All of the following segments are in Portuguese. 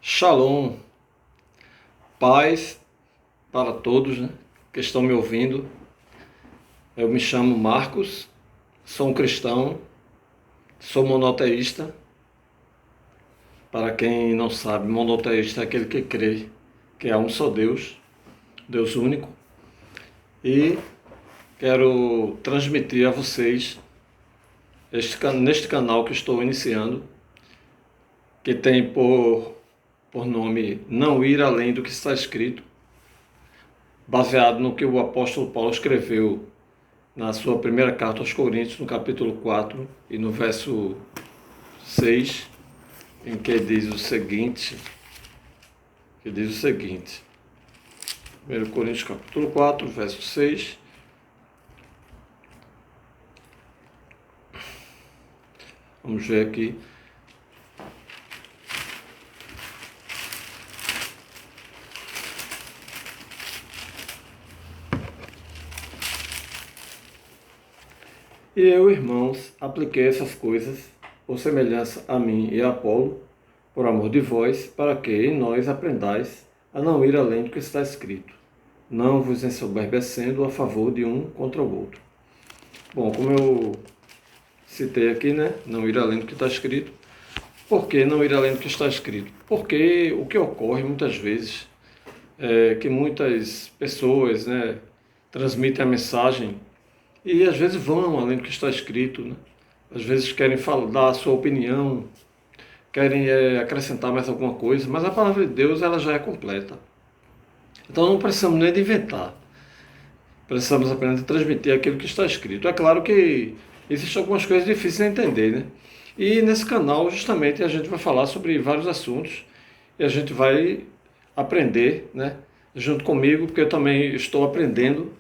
Shalom, paz para todos, né, que estão me ouvindo. Eu me chamo Marcos, sou um cristão, sou monoteísta. Para quem não sabe, monoteísta é aquele que crê que há um só Deus, Deus único. E quero transmitir a vocês, neste canal que estou iniciando, que tem por nome Não Ir Além do que está escrito, baseado no que o apóstolo Paulo escreveu na sua primeira carta aos Coríntios, no capítulo 4 e no verso 6, em que diz o seguinte, 1 Coríntios capítulo 4, verso 6, vamos ver aqui. E eu, irmãos, apliquei essas coisas por semelhança a mim e a Apolo, por amor de vós, para que em nós aprendais a não ir além do que está escrito, não vos ensoberbecendo a favor de um contra o outro. Bom, como eu citei aqui, né, não ir além do que está escrito. Por que não ir além do que está escrito? Porque o que ocorre muitas vezes é que muitas pessoas, né, transmitem a mensagem e às vezes vão além do que está escrito, né? Às vezes querem dar a sua opinião, querem acrescentar mais alguma coisa, mas a palavra de Deus ela já é completa. Então não precisamos nem de inventar, precisamos apenas de transmitir aquilo que está escrito. É claro que existem algumas coisas difíceis de entender, né? E nesse canal justamente a gente vai falar sobre vários assuntos e a gente vai aprender, né, junto comigo, porque eu também estou aprendendo,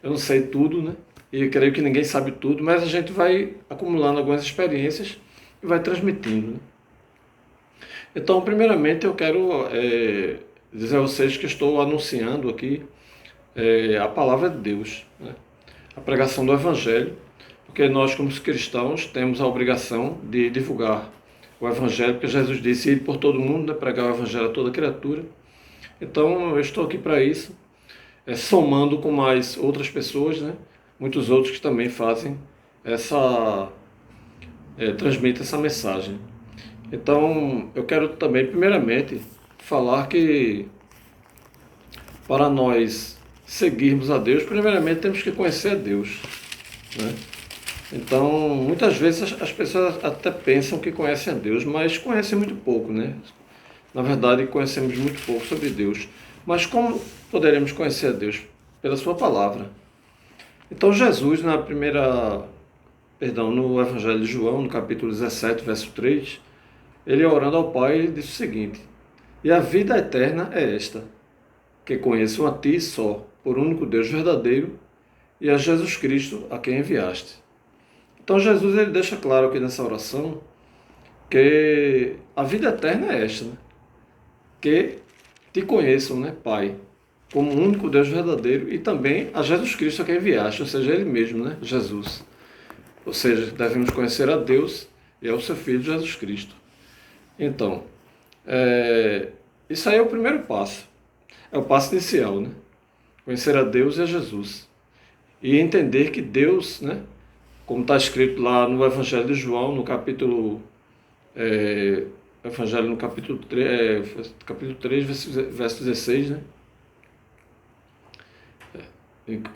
eu não sei tudo, né? E eu creio que ninguém sabe tudo, mas a gente vai acumulando algumas experiências e vai transmitindo, né? Então, primeiramente, eu quero dizer a vocês que estou anunciando aqui a palavra de Deus, né? A pregação do Evangelho, porque nós, como cristãos, temos a obrigação de divulgar o Evangelho, porque Jesus disse ir por todo mundo, né, pregar o Evangelho a toda criatura. Então, eu estou aqui para isso, somando com mais outras pessoas, né? Muitos outros que também fazem transmitem essa mensagem. Então, eu quero também, primeiramente, falar que para nós seguirmos a Deus, primeiramente temos que conhecer a Deus, né? Então, muitas vezes as pessoas até pensam que conhecem a Deus, mas conhecem muito pouco, né? Na verdade, conhecemos muito pouco sobre Deus. Mas como poderemos conhecer a Deus? Pela sua palavra. Então Jesus, no Evangelho de João, no capítulo 17, verso 3, ele orando ao Pai, ele disse o seguinte: e a vida eterna é esta, que conheçam a Ti só, por único Deus verdadeiro, e a Jesus Cristo, a quem enviaste. Então Jesus ele deixa claro aqui nessa oração que a vida eterna é esta, né? Que Te conheçam, né, Pai, como o único Deus verdadeiro, e também a Jesus Cristo a quem enviaste, ou seja, Ele mesmo, né, Jesus. Ou seja, devemos conhecer a Deus e ao seu Filho Jesus Cristo. Então, isso aí é o primeiro passo. É o passo inicial, né? Conhecer a Deus e a Jesus. E entender que Deus, né, como está escrito lá no Evangelho de João, no capítulo... Evangelho no capítulo 3 verso 16, né?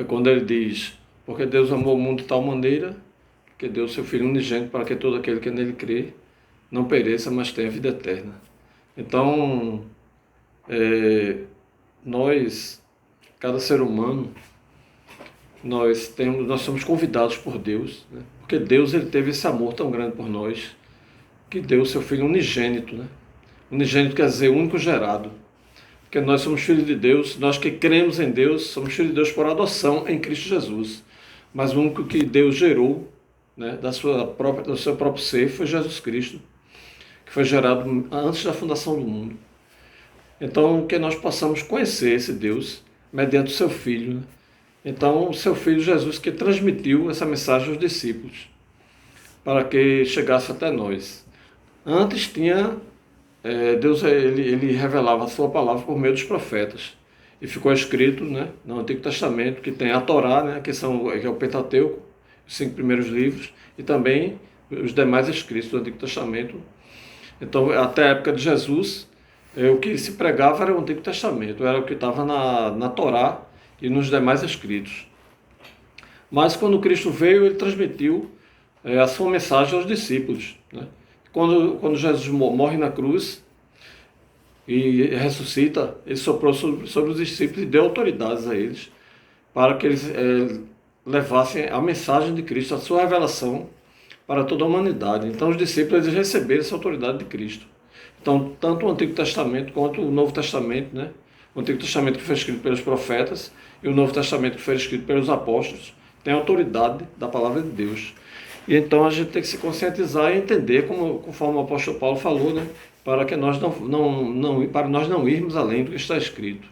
Quando ele diz: porque Deus amou o mundo de tal maneira que deu o seu Filho unigênito para que todo aquele que nele crê não pereça, mas tenha vida eterna. Então, nós, cada ser humano, nós somos convidados por Deus, né? Porque Deus ele teve esse amor tão grande por nós, que deu o seu Filho unigênito, né? Unigênito quer dizer único gerado. Porque nós somos filhos de Deus, nós que cremos em Deus, somos filhos de Deus por adoção em Cristo Jesus. Mas o único que Deus gerou, né, do seu próprio ser foi Jesus Cristo, que foi gerado antes da fundação do mundo. Então, que nós possamos conhecer esse Deus mediante o seu Filho, né? Então, o seu Filho Jesus que transmitiu essa mensagem aos discípulos, para que chegasse até nós. Antes tinha Deus ele revelava a sua palavra por meio dos profetas. E ficou escrito, né, no Antigo Testamento, que tem a Torá, né, que é o Pentateuco, os 5 primeiros livros, e também os demais escritos do Antigo Testamento. Então, até a época de Jesus, o que se pregava era o Antigo Testamento, era o que estava na Torá e nos demais escritos. Mas quando Cristo veio, ele transmitiu a sua mensagem aos discípulos, né? Quando Jesus morre na cruz e ressuscita, ele soprou sobre os discípulos e deu autoridades a eles para que eles levassem a mensagem de Cristo, a sua revelação para toda a humanidade. Então os discípulos eles receberam essa autoridade de Cristo. Então, tanto o Antigo Testamento quanto o Novo Testamento, né? O Antigo Testamento que foi escrito pelos profetas e o Novo Testamento que foi escrito pelos apóstolos, tem a autoridade da palavra de Deus. E então a gente tem que se conscientizar e entender, conforme o apóstolo Paulo falou, né? Para que nós para nós não irmos além do que está escrito.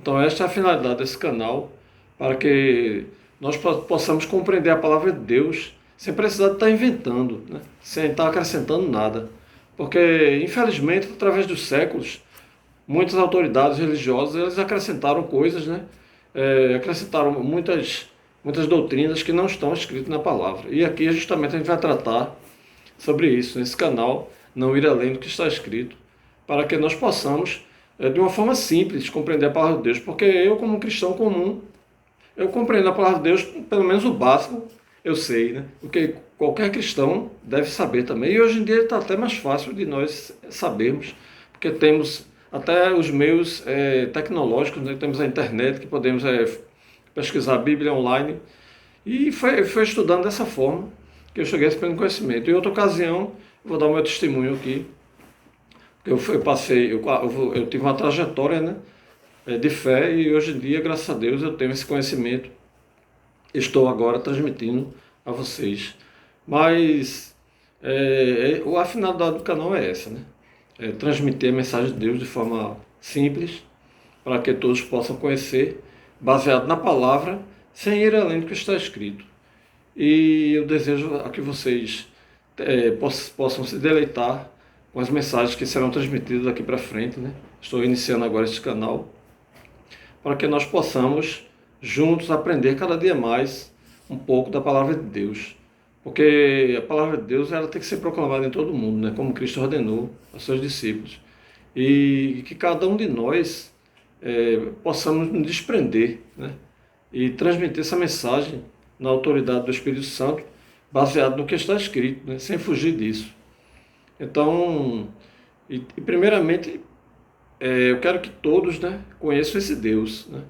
Então esta é a finalidade desse canal, para que nós possamos compreender a palavra de Deus sem precisar de estar inventando, né? Sem estar acrescentando nada. Porque, infelizmente, através dos séculos, muitas autoridades religiosas eles acrescentaram coisas, né? Acrescentaram muitas doutrinas que não estão escritas na palavra. E aqui justamente a gente vai tratar sobre isso, nesse canal, não ir além do que está escrito, para que nós possamos, de uma forma simples, compreender a palavra de Deus. Porque eu, como um cristão comum, eu compreendo a palavra de Deus, pelo menos o básico, eu sei, né? Porque qualquer cristão deve saber também. E hoje em dia está até mais fácil de nós sabermos, porque temos até os meios tecnológicos, né? Temos a internet, que podemos pesquisar a Bíblia online. E foi estudando dessa forma que eu cheguei a esse pleno conhecimento. Em outra ocasião, eu vou dar o meu testemunho aqui. Eu tive uma trajetória, né, de fé, e hoje em dia, graças a Deus, eu tenho esse conhecimento. Estou agora transmitindo a vocês. Mas a finalidade do canal é essa, né? Transmitir a mensagem de Deus de forma simples, para que todos possam conhecer, baseado na palavra, sem ir além do que está escrito. E eu desejo a que vocês possam se deleitar com as mensagens que serão transmitidas daqui para frente, né? Estou iniciando agora este canal, para que nós possamos juntos aprender cada dia mais um pouco da palavra de Deus. Porque a palavra de Deus ela tem que ser proclamada em todo mundo, né? Como Cristo ordenou aos seus discípulos. E que cada um de nós possamos nos desprender, né? E transmitir essa mensagem na autoridade do Espírito Santo, baseado no que está escrito, né? Sem fugir disso. Então, primeiramente, eu quero que todos, né, conheçam esse Deus, né?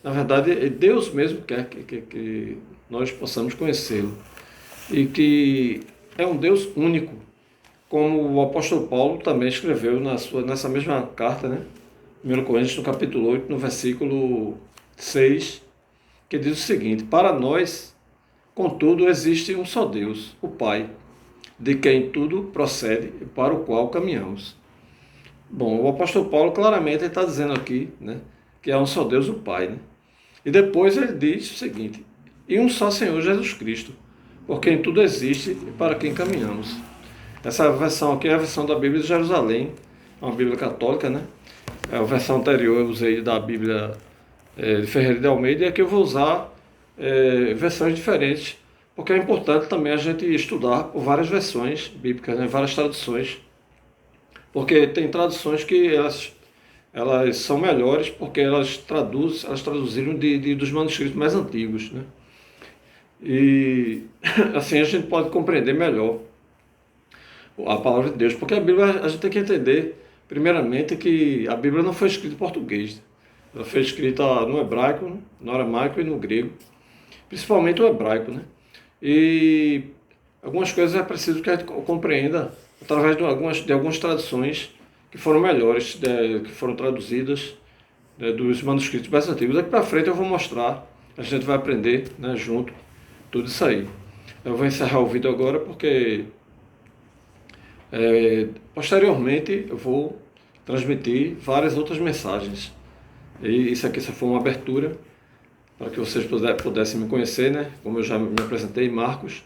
Na verdade, Deus mesmo quer que nós possamos conhecê-lo. E que é um Deus único, como o apóstolo Paulo também escreveu nessa mesma carta, né? 1 Coríntios, no capítulo 8, no versículo 6, que diz o seguinte: para nós, contudo, existe um só Deus, o Pai, de quem tudo procede e para o qual caminhamos. Bom, o apóstolo Paulo claramente está dizendo aqui, né, que é um só Deus, o Pai, né? E depois ele diz o seguinte: e um só Senhor Jesus Cristo, por quem tudo existe e para quem caminhamos. Essa versão aqui é a versão da Bíblia de Jerusalém, uma Bíblia católica, né? A versão anterior eu usei da Bíblia de Ferreira de Almeida, e aqui eu vou usar versões diferentes, porque é importante também a gente estudar por várias versões bíblicas, né? Várias traduções, porque tem traduções que elas são melhores porque elas traduziram dos manuscritos mais antigos, né? E assim a gente pode compreender melhor a palavra de Deus, porque a Bíblia, a gente tem que entender, primeiramente, que a Bíblia não foi escrita em português. Ela foi escrita no hebraico, no aramaico e no grego, principalmente o hebraico, né? E algumas coisas é preciso que a gente compreenda através de algumas traduções que foram melhores, que foram traduzidas dos manuscritos mais antigos. Daqui para frente eu vou mostrar, a gente vai aprender, né, junto tudo isso aí. Eu vou encerrar o vídeo agora porque posteriormente eu vou transmitir várias outras mensagens. E isso aqui só foi uma abertura para que vocês pudessem me conhecer, né? Como eu já me apresentei, Marcos.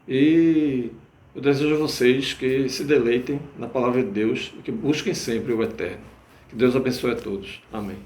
E Eu desejo a vocês que se deleitem na palavra de Deus e que busquem sempre o eterno. Que Deus abençoe a todos. Amém.